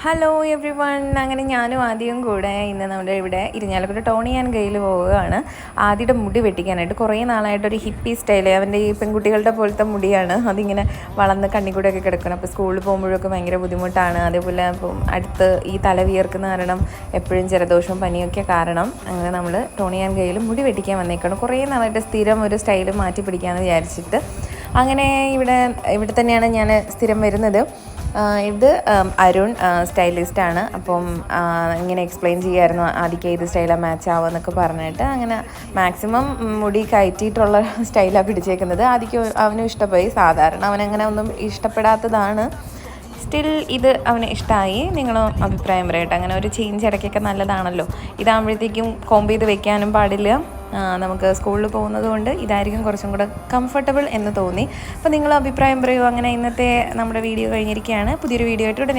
Hello every one. അങ്ങനെ ഞാനും ആദ്യം കൂടെ ഇന്ന് നമ്മുടെ ഇവിടെ ഇരിഞ്ഞാലക്കുട ടോണി ആൻഡ് ഗെയിൽ പോവുകയാണ്. ആദ്യയുടെ മുടി വെട്ടിക്കാനായിട്ട് കുറേ നാളായിട്ടൊരു ഹിപ്പി സ്റ്റൈല്, അവൻ്റെ ഈ പെൺകുട്ടികളുടെ പോലത്തെ മുടിയാണ്, അതിങ്ങനെ വളർന്ന് കണ്ണിക്കൂടെയൊക്കെ കിടക്കണം. അപ്പോൾ സ്കൂളിൽ പോകുമ്പോഴൊക്കെ ഭയങ്കര ബുദ്ധിമുട്ടാണ്. അതേപോലെ ഇപ്പം അടുത്ത് ഈ തല വിയർക്കുന്ന കാരണം എപ്പോഴും ജലദോഷവും പനിയൊക്കെ കാരണം അങ്ങനെ നമ്മൾ ടോണി ആൻഡ് ഗെയിൽ മുടി വെട്ടിക്കാൻ വന്നേക്കാണ്. കുറേ നാളായിട്ട് സ്ഥിരം ഒരു സ്റ്റൈല് മാറ്റി പിടിക്കാമെന്ന് വിചാരിച്ചിട്ട് അങ്ങനെ ഇവിടെ തന്നെയാണ് ഞാൻ സ്ഥിരം വരുന്നത്. ഇത് അരുൺ സ്റ്റൈലിസ്റ്റാണ്. അപ്പം ഇങ്ങനെ എക്സ്പ്ലെയിൻ ചെയ്യായിരുന്നു ആദ്യം ഏത് സ്റ്റൈലാണ് മാച്ച് ആവുക എന്നൊക്കെ പറഞ്ഞിട്ട് അങ്ങനെ മാക്സിമം മുടി കയറ്റിയിട്ടുള്ള സ്റ്റൈലാണ് പിടിച്ചേക്കുന്നത്. ആദ്യം അവനും ഇഷ്ടമായി. സാധാരണ അവനങ്ങനെ ഒന്നും ഇഷ്ടപ്പെടാത്തതാണ്. സ്റ്റിൽ ഇത് അവന് ഇഷ്ടമായി. നിങ്ങളും അഭിപ്രായം പറയട്ടെ. അങ്ങനെ ഒരു ചേഞ്ച് ഇടയ്ക്കൊക്കെ നല്ലതാണല്ലോ. ഇതാകുമ്പോഴത്തേക്കും കോമ്പ് ചെയ്ത് വെക്കാനും പാടില്ല. നമുക്ക് സ്കൂളിൽ പോകുന്നത് കൊണ്ട് ഇതായിരിക്കും കുറച്ചും കൂടെ കംഫർട്ടബിൾ എന്ന് തോന്നി. അപ്പോൾ നിങ്ങൾ അഭിപ്രായം പറയൂ. അങ്ങനെ ഇന്നത്തെ നമ്മുടെ വീഡിയോ കഴിഞ്ഞിരിക്കുകയാണ്. പുതിയൊരു വീഡിയോ ആയിട്ട് ഉടനെ